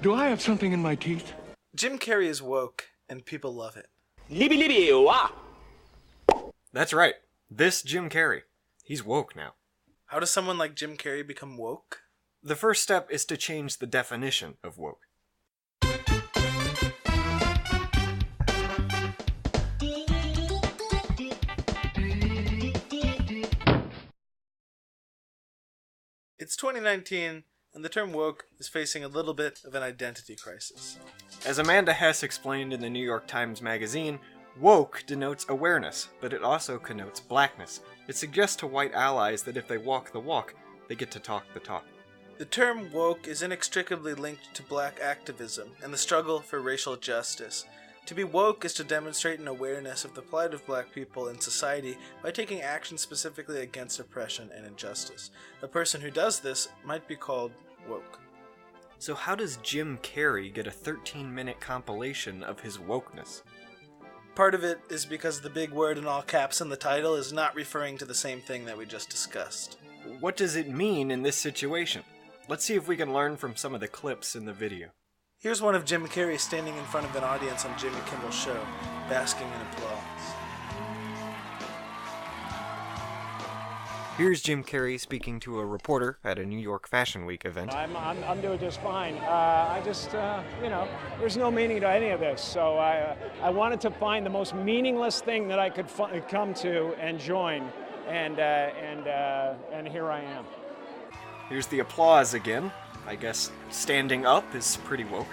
Do I have something in my teeth? Jim Carrey is woke, and people love it. Libby Libby, wah! That's right. This Jim Carrey. He's woke now. How does someone like Jim Carrey become woke? The first step is to change the definition of woke. It's 2019, and the term woke is facing a little bit of an identity crisis. As Amanda Hess explained in the New York Times Magazine, woke denotes awareness, but it also connotes blackness. It suggests to white allies that if they walk the walk, they get to talk the talk. The term woke is inextricably linked to black activism and the struggle for racial justice. To be woke is to demonstrate an awareness of the plight of black people in society by taking action specifically against oppression and injustice. A person who does this might be called woke. So how does Jim Carrey get a 13-minute compilation of his wokeness? Part of it is because the big word in all caps in the title is not referring to the same thing that we just discussed. What does it mean in this situation? Let's see if we can learn from some of the clips in the video. Here's one of Jim Carrey standing in front of an audience on Jimmy Kimmel's show, basking in applause. Here's Jim Carrey speaking to a reporter at a New York Fashion Week event. I'm doing just fine. There's no meaning to any of this. So I wanted to find the most meaningless thing that I could come to and join, and here I am. Here's the applause again. I guess standing up is pretty woke.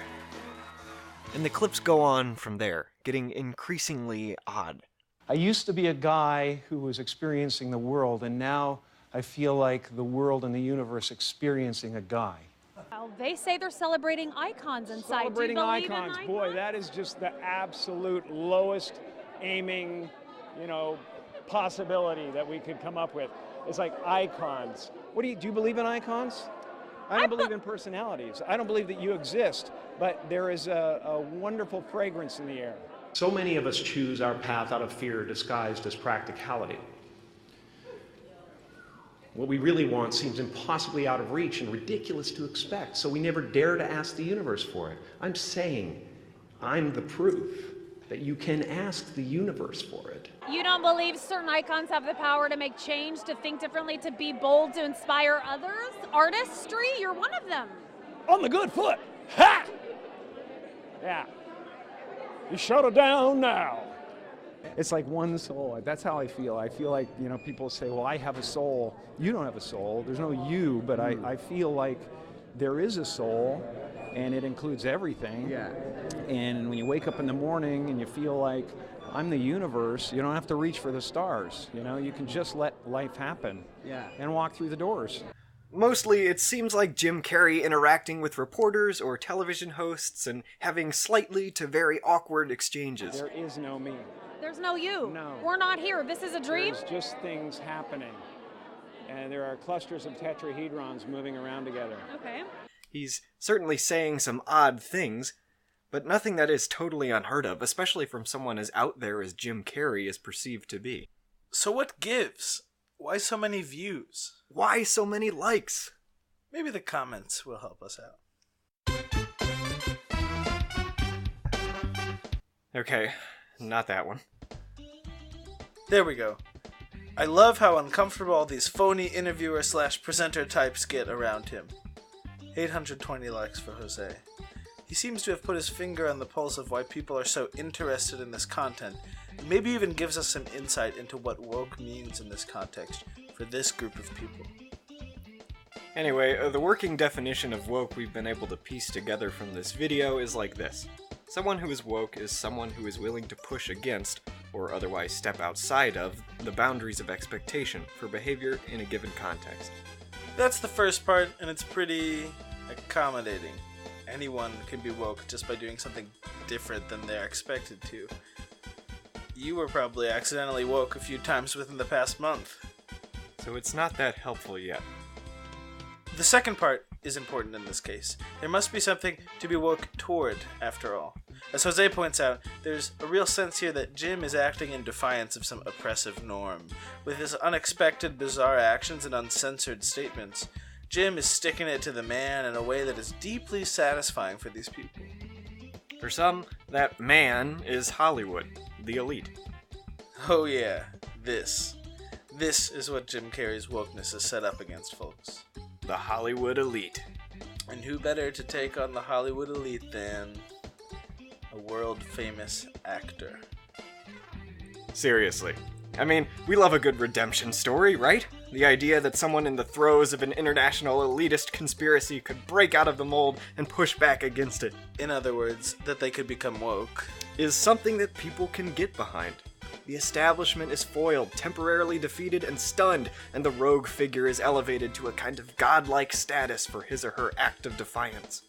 And the clips go on from there, getting increasingly odd. I used to be a guy who was experiencing the world, and now I feel like the world and the universe experiencing a guy. Well, they say they're celebrating icons inside. Celebrating Do you believe icons. in Boy, that is just the absolute lowest aiming, possibility that we could come up with. It's like icons. Do you believe in icons? I don't believe in personalities. I don't believe that you exist, but there is a wonderful fragrance in the air. So many of us choose our path out of fear disguised as practicality. What we really want seems impossibly out of reach and ridiculous to expect, so we never dare to ask the universe for it. I'm saying I'm the proof that you can ask the universe for it. You don't believe certain icons have the power to make change, to think differently, to be bold, to inspire others? Artistry? You're one of them. On the good foot. Ha! Yeah. You shut it down now. It's like one soul. That's how I feel. I feel like, people say, well, I have a soul. You don't have a soul. There's no you, but I feel like there is a soul, and it includes everything. Yeah. And when you wake up in the morning and you feel like I'm the universe, you don't have to reach for the stars. You can just let life happen. Yeah. And walk through the doors. Mostly, it seems like Jim Carrey interacting with reporters or television hosts and having slightly to very awkward exchanges. There is no me. There's no you. No. We're not here. This is a dream. There's just things happening. And there are clusters of tetrahedrons moving around together. Okay. He's certainly saying some odd things, but nothing that is totally unheard of, especially from someone as out there as Jim Carrey is perceived to be. So what gives? Why so many views? Why so many likes? Maybe the comments will help us out. Okay, not that one. There we go. I love how uncomfortable all these phony interviewer/presenter types get around him. 820 likes for Jose. He seems to have put his finger on the pulse of why people are so interested in this content, and maybe even gives us some insight into what woke means in this context for this group of people. Anyway, the working definition of woke we've been able to piece together from this video is like this. Someone who is woke is someone who is willing to push against, or otherwise step outside of, the boundaries of expectation for behavior in a given context. That's the first part, and it's pretty accommodating. Anyone can be woke just by doing something different than they're expected to. You were probably accidentally woke a few times within the past month. So it's not that helpful yet. The second part is important in this case. There must be something to be woke toward, after all. As Jose points out, there's a real sense here that Jim is acting in defiance of some oppressive norm. With his unexpected, bizarre actions and uncensored statements, Jim is sticking it to the man in a way that is deeply satisfying for these people. For some, that man is Hollywood, the elite. Oh yeah, this is what Jim Carrey's wokeness is set up against, folks. The Hollywood elite. And who better to take on the Hollywood elite than a world-famous actor? Seriously. I mean, we love a good redemption story, right? The idea that someone in the throes of an international elitist conspiracy could break out of the mold and push back against it. In other words, that they could become woke. Is something that people can get behind. The establishment is foiled, temporarily defeated, and stunned, and the rogue figure is elevated to a kind of godlike status for his or her act of defiance.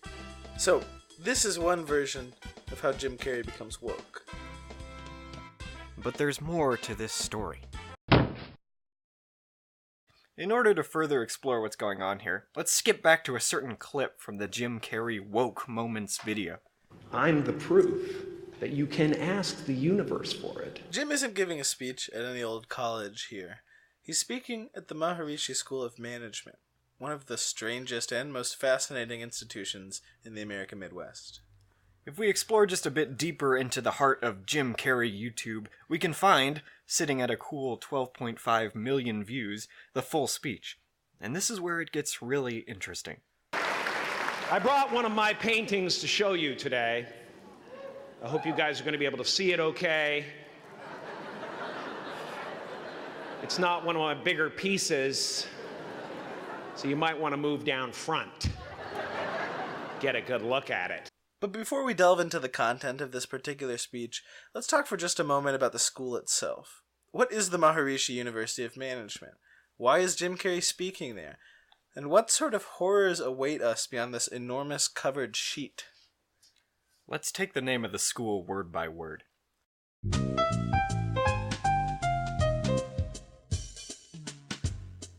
So, this is one version of how Jim Carrey becomes woke. But there's more to this story. In order to further explore what's going on here, let's skip back to a certain clip from the Jim Carrey Woke Moments video. I'm the proof that you can ask the universe for it. Jim isn't giving a speech at any old college here. He's speaking at the Maharishi School of Management, one of the strangest and most fascinating institutions in the American Midwest. If we explore just a bit deeper into the heart of Jim Carrey YouTube, we can find, sitting at a cool 12.5 million views, the full speech. And this is where it gets really interesting. I brought one of my paintings to show you today. I hope you guys are going to be able to see it okay. It's not one of my bigger pieces, so you might want to move down front. Get a good look at it. But before we delve into the content of this particular speech, let's talk for just a moment about the school itself. What is the Maharishi University of Management? Why is Jim Carrey speaking there? And what sort of horrors await us beyond this enormous covered sheet? Let's take the name of the school word by word.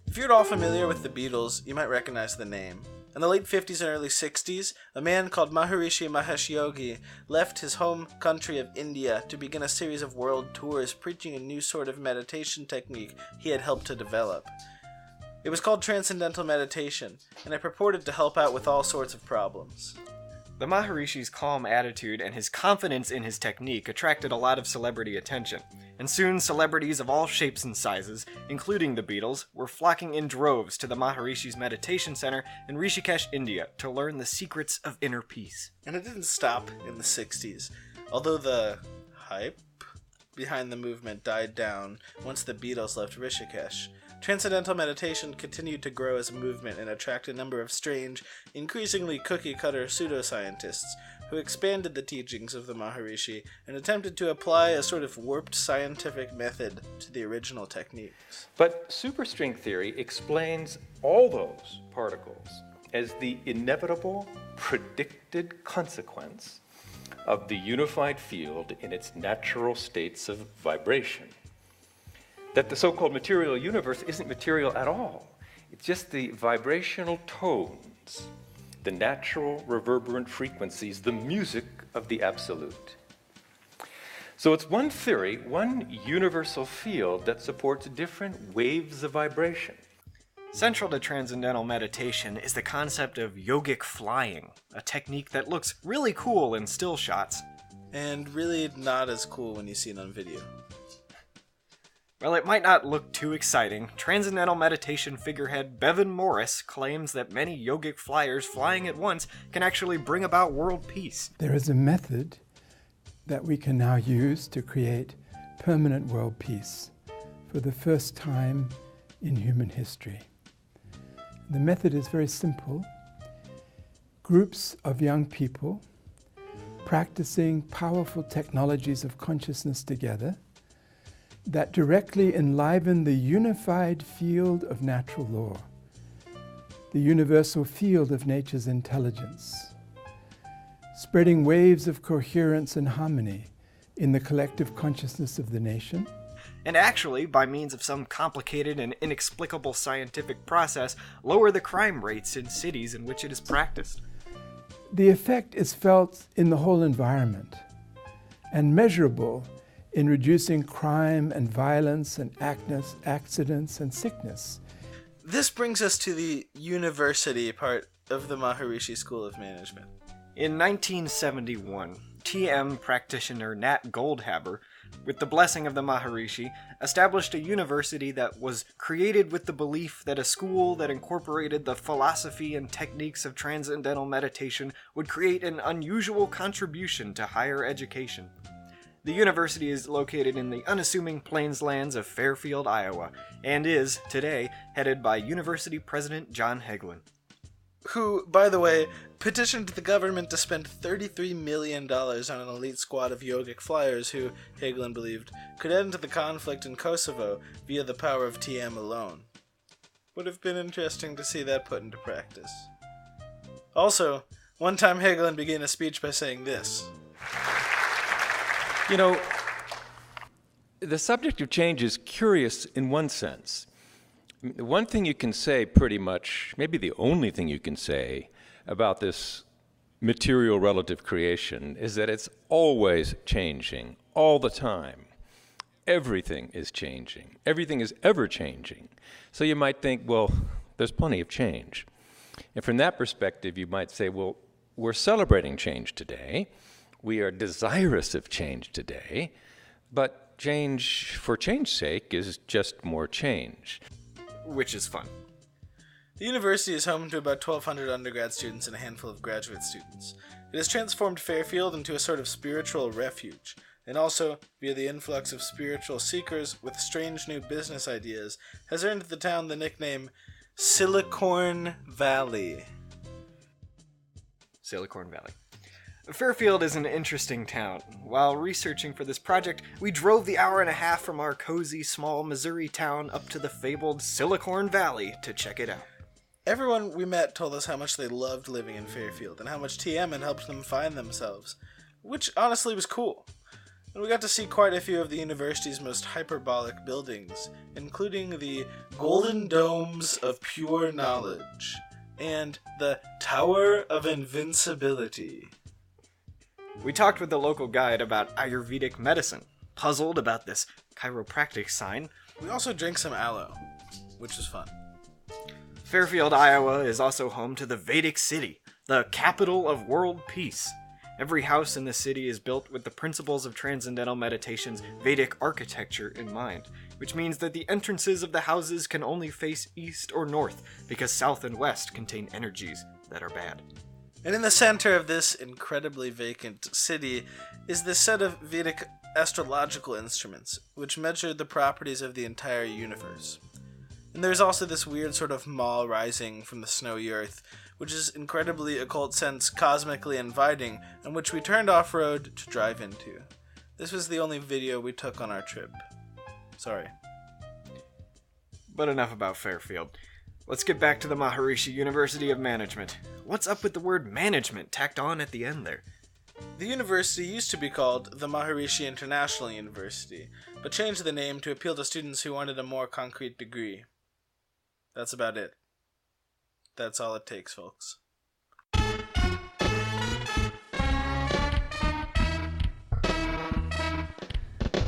If you're at all familiar with the Beatles, you might recognize the name. In the late 50s and early 60s, a man called Maharishi Mahesh Yogi left his home country of India to begin a series of world tours preaching a new sort of meditation technique he had helped to develop. It was called Transcendental Meditation, and it purported to help out with all sorts of problems. The Maharishi's calm attitude and his confidence in his technique attracted a lot of celebrity attention, and soon celebrities of all shapes and sizes, including the Beatles, were flocking in droves to the Maharishi's meditation center in Rishikesh, India, to learn the secrets of inner peace. And it didn't stop in the 60s, although the hype behind the movement died down once the Beatles left Rishikesh. Transcendental meditation continued to grow as a movement and attract a number of strange, increasingly cookie-cutter pseudoscientists who expanded the teachings of the Maharishi and attempted to apply a sort of warped scientific method to the original techniques. But superstring theory explains all those particles as the inevitable, predicted consequence of the unified field in its natural states of vibration. That the so-called material universe isn't material at all. It's just the vibrational tones, the natural reverberant frequencies, the music of the absolute. So it's one theory, one universal field that supports different waves of vibration. Central to transcendental meditation is the concept of yogic flying, a technique that looks really cool in still shots. And really not as cool when you see it on video. While it might not look too exciting, Transcendental Meditation figurehead Bevan Morris claims that many yogic flyers flying at once can actually bring about world peace. There is a method that we can now use to create permanent world peace for the first time in human history. The method is very simple. Groups of young people practicing powerful technologies of consciousness together that directly enliven the unified field of natural law, the universal field of nature's intelligence, spreading waves of coherence and harmony in the collective consciousness of the nation. And actually, by means of some complicated and inexplicable scientific process, lower the crime rates in cities in which it is practiced. The effect is felt in the whole environment and measurable in reducing crime and violence and accidents and sickness. This brings us to the university part of the Maharishi School of Management. In 1971, TM practitioner Nat Goldhaber, with the blessing of the Maharishi, established a university that was created with the belief that a school that incorporated the philosophy and techniques of transcendental meditation would create an unusual contribution to higher education. The university is located in the unassuming plainslands of Fairfield, Iowa, and is, today, headed by University President John Heglin. Who, by the way, petitioned the government to spend $33 million on an elite squad of yogic flyers who, Heglin believed, could end the conflict in Kosovo via the power of TM alone. Would have been interesting to see that put into practice. Also, one time Heglin began a speech by saying this. You know, the subject of change is curious in one sense. One thing you can say pretty much, maybe the only thing you can say about this material relative creation is that it's always changing, all the time. Everything is changing. Everything is ever changing. So you might think, well, there's plenty of change. And from that perspective, you might say, well, we're celebrating change today. We are desirous of change today, but change for change's sake is just more change. Which is fun. The university is home to about 1,200 undergrad students and a handful of graduate students. It has transformed Fairfield into a sort of spiritual refuge, and also, via the influx of spiritual seekers with strange new business ideas, has earned the town the nickname Silicon Valley. Silicon Valley. Fairfield is an interesting town. While researching for this project, we drove the hour and a half from our cozy, small Missouri town up to the fabled Silicon Valley to check it out. Everyone we met told us how much they loved living in Fairfield and how much TM had helped them find themselves, which honestly was cool. And we got to see quite a few of the university's most hyperbolic buildings, including the Golden Domes of Pure Knowledge and the Tower of Invincibility. We talked with the local guide about Ayurvedic medicine, puzzled about this chiropractic sign. We also drank some aloe, which was fun. Fairfield, Iowa is also home to the Vedic City, the capital of world peace. Every house in the city is built with the principles of Transcendental Meditation's Vedic architecture in mind, which means that the entrances of the houses can only face east or north, because south and west contain energies that are bad. And in the center of this incredibly vacant city is this set of Vedic astrological instruments, which measure the properties of the entire universe. And there's also this weird sort of maw rising from the snowy earth, which is incredibly occult sense cosmically inviting, and which we turned off-road to drive into. This was the only video we took on our trip. Sorry. But enough about Fairfield. Let's get back to the Maharishi University of Management. What's up with the word management tacked on at the end there? The university used to be called the Maharishi International University, but changed the name to appeal to students who wanted a more concrete degree. That's about it. That's all it takes, folks.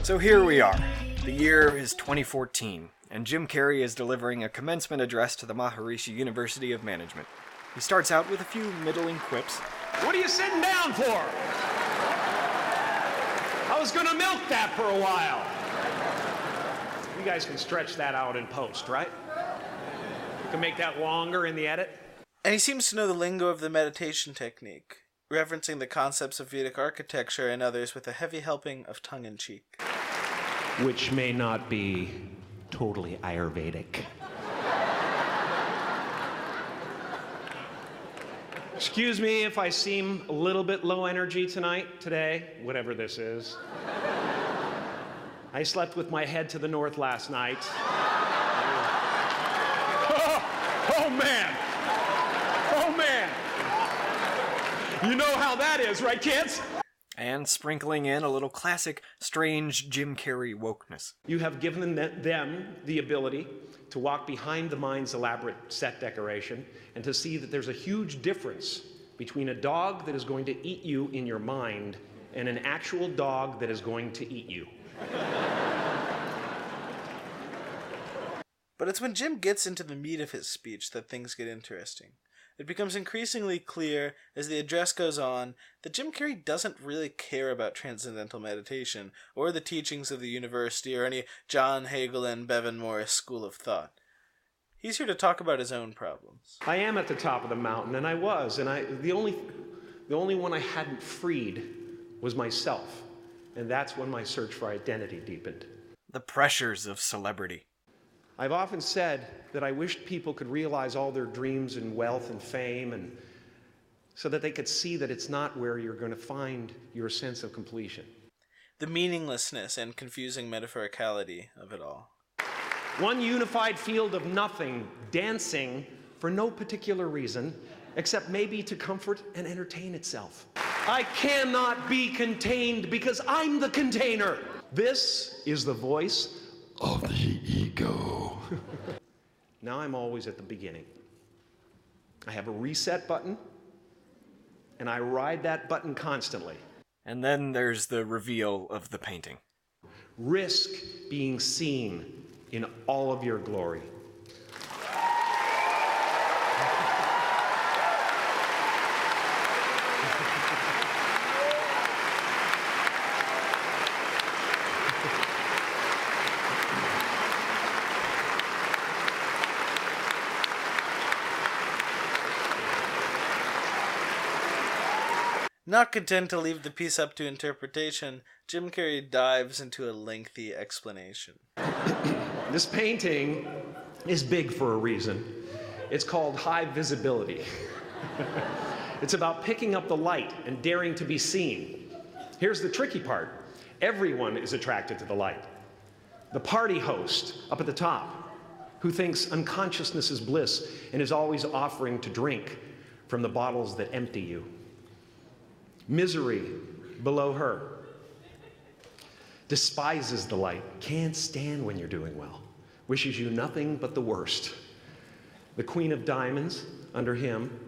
So here we are. The year is 2014, and Jim Carrey is delivering a commencement address to the Maharishi University of Management. He starts out with a few middling quips. What are you sitting down for? I was gonna milk that for a while. You guys can stretch that out in post, right? You can make that longer in the edit. And he seems to know the lingo of the meditation technique, referencing the concepts of Vedic architecture and others with a heavy helping of tongue-in-cheek. Which may not be totally Ayurvedic. Excuse me if I seem a little bit low energy today, whatever this is. I slept with my head to the north last night. Oh man! Oh man! You know how that is, right, kids? And sprinkling in a little classic, strange Jim Carrey wokeness. You have given them the ability to walk behind the mind's elaborate set decoration and to see that there's a huge difference between a dog that is going to eat you in your mind and an actual dog that is going to eat you. But it's when Jim gets into the meat of his speech that things get interesting. It becomes increasingly clear as the address goes on that Jim Carrey doesn't really care about transcendental meditation or the teachings of the university or any John Hagel and Bevan Morris school of thought. He's here to talk about his own problems. I am at the top of the mountain, and I was, and the only one I hadn't freed was myself. And that's when my search for identity deepened. The pressures of celebrity. I've often said that I wished people could realize all their dreams and wealth and fame, and so that they could see that it's not where you're going to find your sense of completion. The meaninglessness and confusing metaphoricality of it all. One unified field of nothing, dancing for no particular reason, except maybe to comfort and entertain itself. I cannot be contained because I'm the container. This is the voice of the ego. Now I'm always at the beginning. I have a reset button, and I ride that button constantly. And then there's the reveal of the painting. Risk being seen in all of your glory. Not content to leave the piece up to interpretation, Jim Carrey dives into a lengthy explanation. This painting is big for a reason. It's called high visibility. It's about picking up the light and daring to be seen. Here's the tricky part. Everyone is attracted to the light. The party host up at the top, who thinks unconsciousness is bliss and is always offering to drink from the bottles that empty you. Misery below her. Despises the light, can't stand when you're doing well, wishes you nothing but the worst. The Queen of Diamonds, under him,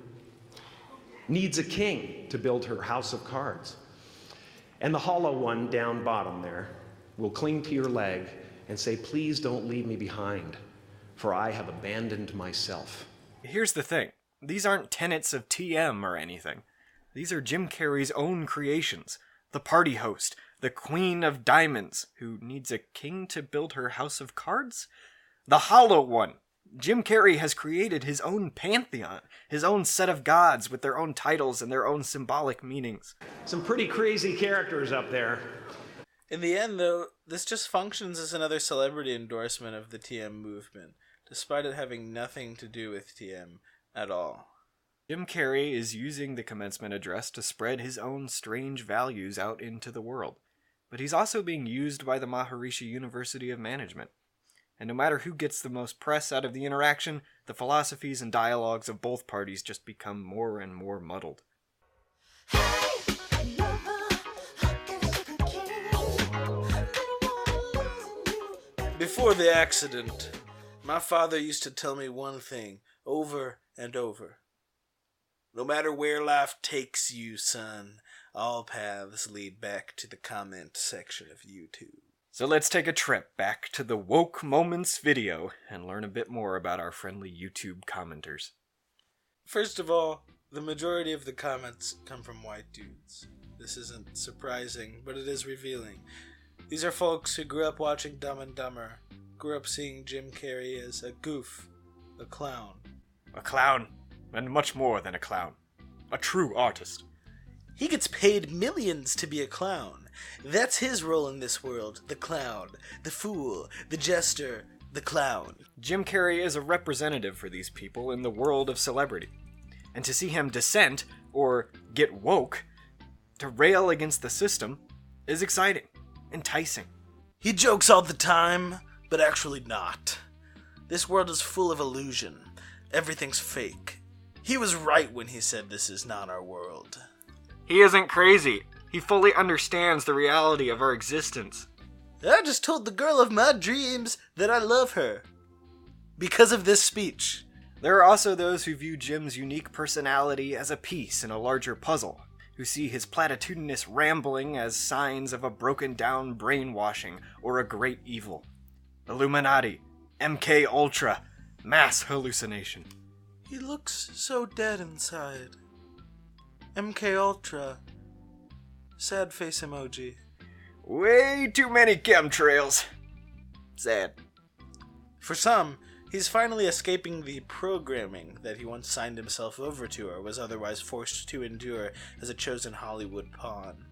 needs a king to build her house of cards. And the hollow one down bottom there will cling to your leg and say, please don't leave me behind, for I have abandoned myself. Here's the thing. These aren't tenets of TM or anything. These are Jim Carrey's own creations. The party host, the Queen of Diamonds, who needs a king to build her house of cards? The hollow one. Jim Carrey has created his own pantheon, his own set of gods with their own titles and their own symbolic meanings. Some pretty crazy characters up there. In the end, though, this just functions as another celebrity endorsement of the TM movement, despite it having nothing to do with TM at all. Jim Carrey is using the commencement address to spread his own strange values out into the world. But he's also being used by the Maharishi University of Management. And no matter who gets the most press out of the interaction, the philosophies and dialogues of both parties just become more and more muddled. Before the accident, my father used to tell me one thing over and over. No matter where life takes you, son, all paths lead back to the comment section of YouTube. So let's take a trip back to the Woke Moments video and learn a bit more about our friendly YouTube commenters. First of all, the majority of the comments come from white dudes. This isn't surprising, but it is revealing. These are folks who grew up watching Dumb and Dumber, grew up seeing Jim Carrey as a goof, a clown. A clown, and much more than a clown. A true artist. He gets paid millions to be a clown. That's his role in this world. The clown, the fool, the jester, the clown. Jim Carrey is a representative for these people in the world of celebrity. And to see him dissent, or get woke, to rail against the system, is exciting, enticing. He jokes all the time, but actually not. This world is full of illusion. Everything's fake. He was right when he said this is not our world. He isn't crazy. He fully understands the reality of our existence. I just told the girl of my dreams that I love her. Because of this speech. There are also those who view Jim's unique personality as a piece in a larger puzzle, who see his platitudinous rambling as signs of a broken down brainwashing or a great evil. Illuminati, MK Ultra. Mass hallucination. He looks so dead inside. MK Ultra. Sad face emoji. Way too many chemtrails. Sad. For some, he's finally escaping the programming that he once signed himself over to or was otherwise forced to endure as a chosen Hollywood pawn.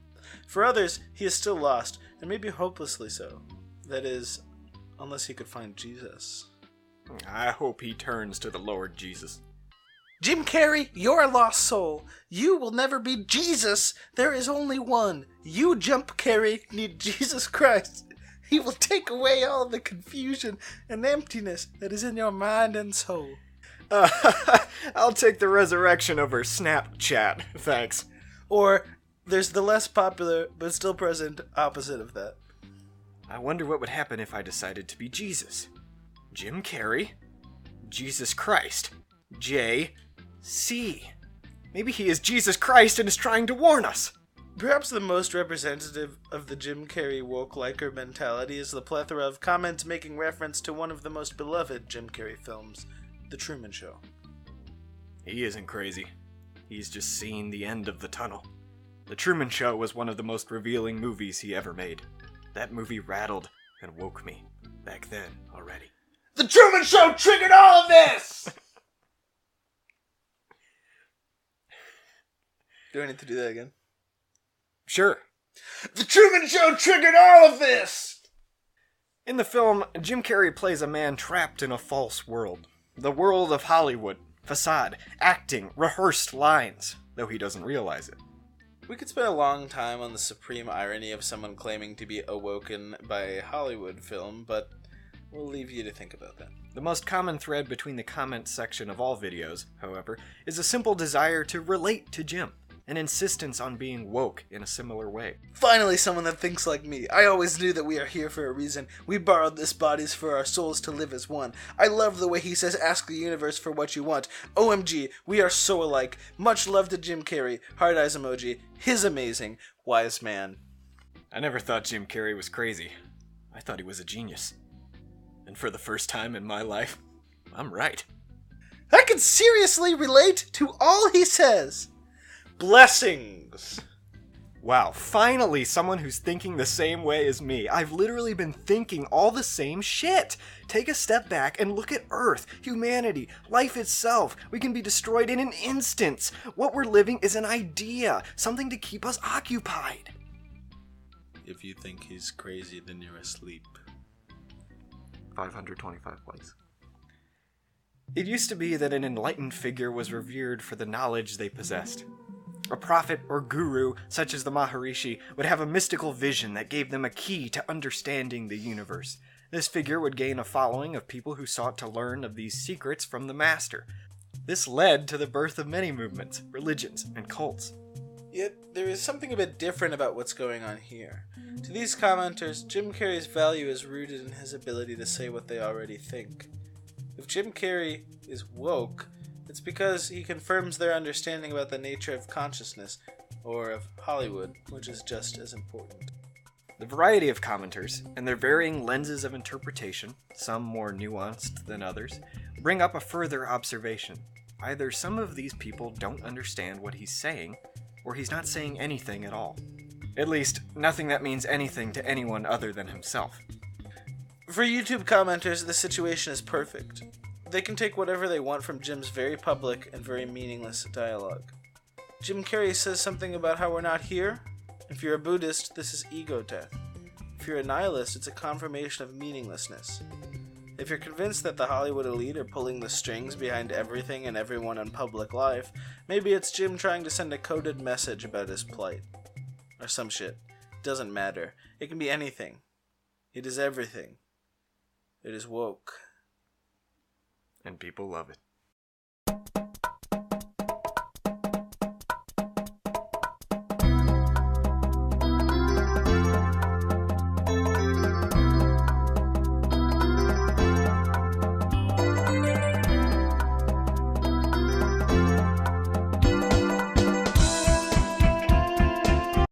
For others, he is still lost, and maybe hopelessly so. That is, unless he could find Jesus. I hope he turns to the Lord Jesus. Jim Carrey, you're a lost soul. You will never be Jesus. There is only one. You, Jump Carrey, need Jesus Christ. He will take away all the confusion and emptiness that is in your mind and soul. I'll take the resurrection over Snapchat, thanks. Or, there's the less popular, but still present, opposite of that. I wonder what would happen if I decided to be Jesus. Jim Carrey, Jesus Christ, J.C. Maybe he is Jesus Christ and is trying to warn us. Perhaps the most representative of the Jim Carrey woke-liker mentality is the plethora of comments making reference to one of the most beloved Jim Carrey films, The Truman Show. He isn't crazy. He's just seen the end of the tunnel. The Truman Show was one of the most revealing movies he ever made. That movie rattled and woke me back then already. The Truman Show triggered all of this! Do I need to do that again? Sure. The Truman Show triggered all of this! In the film, Jim Carrey plays a man trapped in a false world. The world of Hollywood, facade, acting, rehearsed lines, though he doesn't realize it. We could spend a long time on the supreme irony of someone claiming to be awoken by a Hollywood film, but we'll leave you to think about that. The most common thread between the comment section of all videos, however, is a simple desire to relate to Jim. An insistence on being woke in a similar way. Finally, someone that thinks like me. I always knew that we are here for a reason. We borrowed this bodies for our souls to live as one. I love the way he says, ask the universe for what you want. OMG, we are so alike. Much love to Jim Carrey. Hard eyes emoji. His amazing. Wise man. I never thought Jim Carrey was crazy. I thought he was a genius. And for the first time in my life, I'm right. I can seriously relate to all he says. Blessings. Wow, finally someone who's thinking the same way as me. I've literally been thinking all the same shit. Take a step back and look at Earth, humanity, life itself. We can be destroyed in an instant. What we're living is an idea, something to keep us occupied. If you think he's crazy, then you're asleep. 525 likes. It used to be that an enlightened figure was revered for the knowledge they possessed. A prophet or guru, such as the Maharishi, would have a mystical vision that gave them a key to understanding the universe. This figure would gain a following of people who sought to learn of these secrets from the master. This led to the birth of many movements, religions, and cults. Yet, there is something a bit different about what's going on here. To these commenters, Jim Carrey's value is rooted in his ability to say what they already think. If Jim Carrey is woke, it's because he confirms their understanding about the nature of consciousness, or of Hollywood, which is just as important. The variety of commenters, and their varying lenses of interpretation, some more nuanced than others, bring up a further observation. Either some of these people don't understand what he's saying, or he's not saying anything at all. At least, nothing that means anything to anyone other than himself. For YouTube commenters, the situation is perfect. They can take whatever they want from Jim's very public and very meaningless dialogue. Jim Carrey says something about how we're not here. If you're a Buddhist, this is ego death. If you're a nihilist, it's a confirmation of meaninglessness. If you're convinced that the Hollywood elite are pulling the strings behind everything and everyone in public life, maybe it's Jim trying to send a coded message about his plight. Or some shit. Doesn't matter. It can be anything. It is everything. It is woke. And people love it.